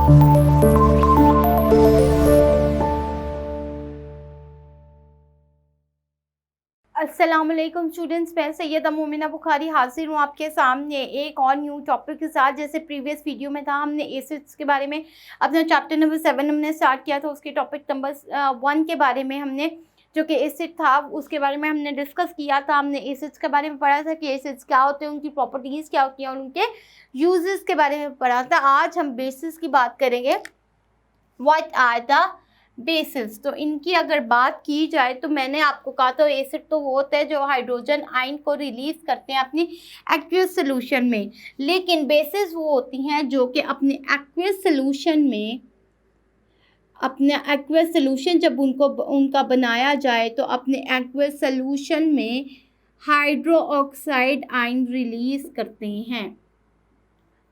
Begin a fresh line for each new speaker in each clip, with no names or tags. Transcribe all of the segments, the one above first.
अस्सलामुअलैकुम स्टूडेंट्स, मैं सैयदा मोमिना बुखारी हाजिर हूँ आपके सामने एक और न्यू टॉपिक के साथ। जैसे प्रीवियस वीडियो में था, हमने एसिड्स के बारे में अपना चैप्टर नंबर 7 हमने स्टार्ट किया था। उसके टॉपिक नंबर 1 के बारे में हमने, जो कि एसिड था, उसके बारे में हमने डिस्कस किया था। हमने एसिड्स के बारे में पढ़ा था कि एसिड्स क्या होते हैं, उनकी प्रॉपर्टीज़ क्या होती हैं और उनके यूजेस के बारे में पढ़ा था। आज हम बेसिस की बात करेंगे। What are the bases. तो इनकी अगर बात की जाए तो मैंने आपको कहा था एसिड तो वो होता है जो हाइड्रोजन आयन को रिलीज करते हैं अपनी एक्वियस सोल्यूशन में, लेकिन बेसिस वो होती हैं जो कि अपने एक्वियस सोल्यूशन में, अपने एक्वियस सोल्यूशन जब उनका बनाया जाए तो अपने एक्वियस सोल्यूशन में हाइड्रोक्साइड आयन रिलीज करते हैं।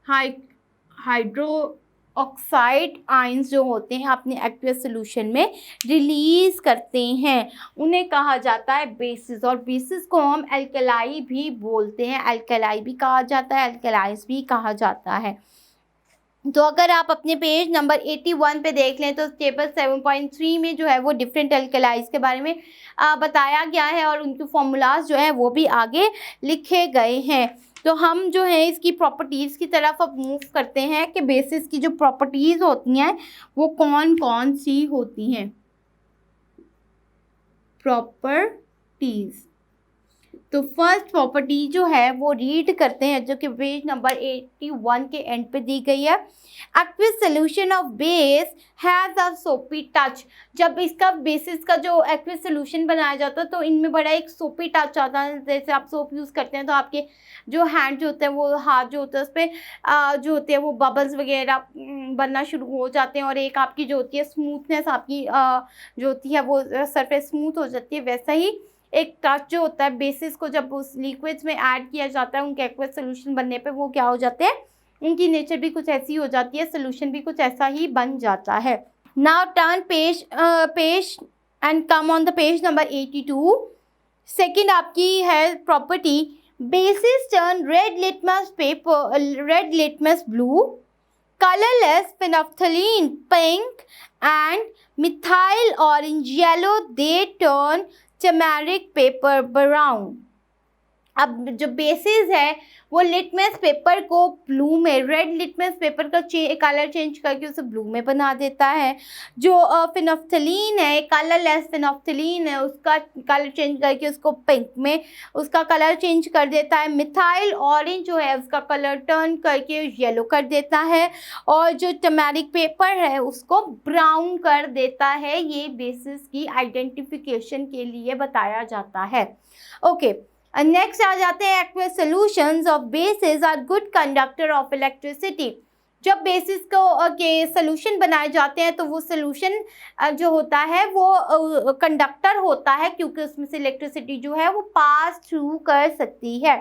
हाइड्रो ऑक्साइड आयंस जो होते हैं अपने एक्वियस सोल्यूशन में रिलीज करते हैं, उन्हें कहा जाता है बेसिस। और बेसिस को हम एल्कलाई भी बोलते हैं, एल्कलाई भी कहा जाता है, एल्कलाइज भी कहा जाता है। तो अगर आप अपने पेज नंबर 81 पे देख लें तो टेबल 7.3 में जो है वो डिफरेंट एल्कलाइज के बारे में बताया गया है और उनके फॉर्मूलाज जो है वो भी आगे लिखे गए हैं। तो हम जो है इसकी प्रॉपर्टीज़ की तरफ अब मूव करते हैं कि बेसिस की जो प्रॉपर्टीज़ होती हैं वो कौन कौन सी होती हैं। प्रॉपर्टीज़, तो फर्स्ट प्रॉपर्टी जो है वो रीड करते हैं, जो कि पेज नंबर 81 के एंड पे दी गई है। Aqueous solution of base has a सोपी टच। जब इसका बेसिस का जो एक्वियस सोल्यूशन बनाया जाता है तो इनमें बड़ा एक सोपी टच आता है। जैसे आप सोप यूज़ करते हैं तो आपके जो हैंड जो होते हैं, वो हाथ जो होता है उस पर जो होते हैं वो बबल्स वगैरह बनना शुरू हो जाते हैं और एक आपकी जो होती है स्मूथनेस आपकी जो होती है वो सरफेस स्मूथ हो जाती है। वैसा ही एक टच जो होता है बेसिस को जब उस लिक्विड्स में ऐड किया जाता है उनके एक्वियस सोल्यूशन बनने पे, वो क्या हो जाते हैं, उनकी नेचर भी कुछ ऐसी हो जाती है, सोल्यूशन भी कुछ ऐसा ही बन जाता है। Now turn page and come on the page number 82। Second आपकी है property, basis turn red litmus paper, red litmus blue, colorless phenolphthalein pink and methyl orange yellow. They turn turmeric paper brown. अब जो basis है वो litmus paper को blue में, red litmus paper का colour change करके उसे ब्लू में बना देता है। जो फिनोफ्थलीन है, कलरलेस फिनोफ्थलीन है, उसका कलर चेंज करके उसको पिंक में उसका कलर चेंज कर देता है। मिथाइल ऑरेंज जो है उसका कलर टर्न करके येलो कर देता है और जो टर्मेरिक पेपर है उसको ब्राउन कर देता है। ये बेसिस की आइडेंटिफिकेशन के लिए बताया जाता है। ओके, नेक्स्ट आ जाते हैं aqueous solutions of bases are good conductor of electricity. जब बेसिस को के सॉल्यूशन बनाए जाते हैं तो वो सॉल्यूशन जो होता है वो कंडक्टर होता है, क्योंकि उसमें से इलेक्ट्रिसिटी जो है वो पास थ्रू कर सकती है।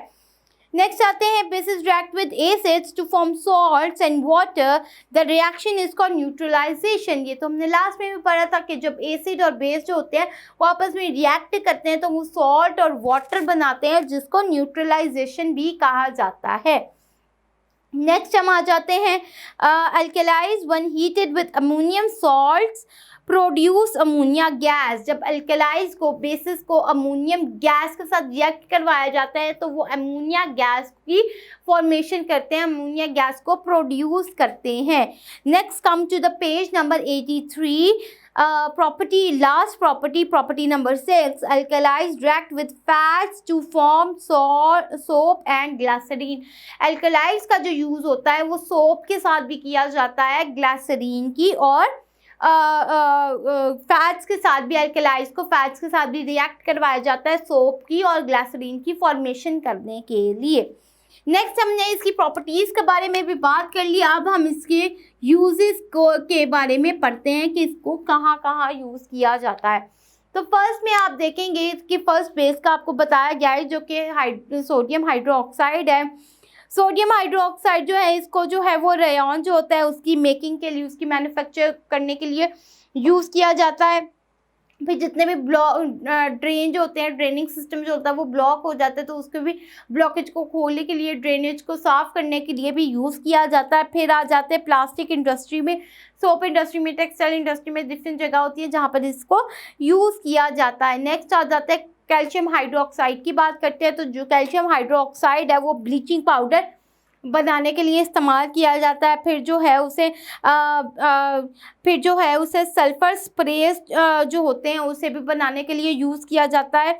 नेक्स्ट आते हैं bases react with acids to form salts and water, the reaction is called neutralisation. ये तो हमने लास्ट में भी पढ़ा था कि जब एसिड और बेस जो होते हैं वो आपस में रिएक्ट करते हैं तो वो सॉल्ट और वाटर बनाते हैं, जिसको न्यूट्रलाइजेशन भी कहा जाता है। नेक्स्ट हम आ जाते हैं alkalis when heated with ammonium salts produce ammonia gas. जब अल्कलाइज को, बेसिस को अमोनियम गैस के साथ रिएक्ट करवाया जाता है तो वो अमोनिया गैस की फॉर्मेशन करते हैं, अमोनिया गैस को प्रोड्यूस करते हैं। Next come to the page number 83। Property, last property, property number 6, alkalis react with fats to form soap and glycerine. Alkalis का जो यूज़ होता है वो सोप के साथ भी किया जाता है, ग्लिसरीन की, और फैट्स के साथ भी, अल्कलाइज को फैट्स के साथ भी रिएक्ट करवाया जाता है सोप की और ग्लिसरीन की फॉर्मेशन करने के लिए। नेक्स्ट हमने इसकी प्रॉपर्टीज़ के बारे में भी बात कर ली। अब हम इसके यूजेस के बारे में पढ़ते हैं कि इसको कहाँ कहाँ यूज़ किया जाता है। तो फर्स्ट में आप देखेंगे इसकी फर्स्ट बेस का आपको बताया गया है जो कि सोडियम हाइड्रोक्साइड है। सोडियम हाइड्रोक्साइड जो है इसको जो है वो रेयॉन जो होता है उसकी मेकिंग के लिए, उसकी मैन्युफैक्चर करने के लिए यूज़ किया जाता है। फिर जितने भी ड्रेन जो होते हैं, ड्रेनिंग सिस्टम जो होता है वो ब्लॉक हो जाता है, तो उसके भी ब्लॉकेज को खोलने के लिए, ड्रेनेज को साफ करने के लिए भी यूज़ किया जाता है। फिर आ जाते हैं प्लास्टिक इंडस्ट्री में, सोप इंडस्ट्री में, टेक्सटाइल इंडस्ट्री में, डिफरेंट जगह होती है जहाँ पर इसको यूज़ किया जाता है। नेक्स्ट आ जाता है कैल्शियम हाइड्रोक्साइड की बात करते हैं। तो जो कैल्शियम हाइड्रोक्साइड है वो ब्लीचिंग पाउडर बनाने के लिए इस्तेमाल किया जाता है। फिर जो है उसे सल्फर स्प्रेस जो होते हैं उसे भी बनाने के लिए यूज़ किया जाता है।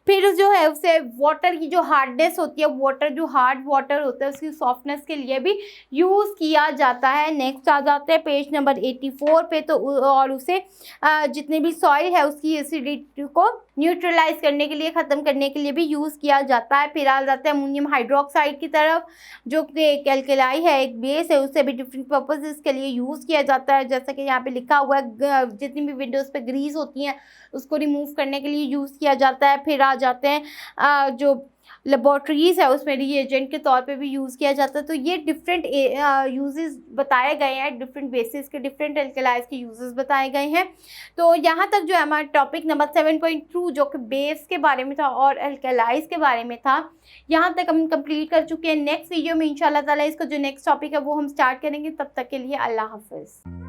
फिर जो है उसे वाटर की जो हार्डनेस होती है, वाटर जो हार्ड वाटर होता है उसकी सॉफ्टनेस के लिए भी यूज़ किया जाता है। नेक्स्ट आ जाते हैं पेज नंबर 84 पे। तो और उसे जितने भी सॉइल है उसकी एसिडिटी को न्यूट्रलाइज करने के लिए, ख़त्म करने के लिए भी यूज़ किया जाता है। फिर आ जाता है अमोनियम हाइड्रोक्साइड की तरफ, जो कि एक एल्कलाई है, एक बेस है, उसे भी डिफरेंट पर्पसेस के लिए यूज़ किया जाता है। जैसा कि यहाँ पे लिखा हुआ है, जितनी भी विंडोज़ पे ग्रीस होती हैं उसको रिमूव करने के लिए यूज़ किया जाता है। फिर आ जाते हैं जो लेबॉर्ट्रीज़ है उसमें रिएजेंट के तौर पे भी यूज़ किया जाता है। तो ये डिफरेंट यूजेस बताए गए हैं, डिफरेंट बेसिस के, डिफरेंट एल्कलाइज के यूजेस बताए गए हैं। तो यहाँ तक जो है हमारा टॉपिक नंबर 7.2 जो कि बेस के बारे में था और एल्कलाइज के बारे में था, यहाँ तक हम कंप्लीट कर चुके हैं। नेक्स्ट वीडियो में इंशाल्लाह ताला इसका जो नेक्स्ट टॉपिक है वो हम स्टार्ट करेंगे। तब तक के लिए अल्लाह हाफिज़।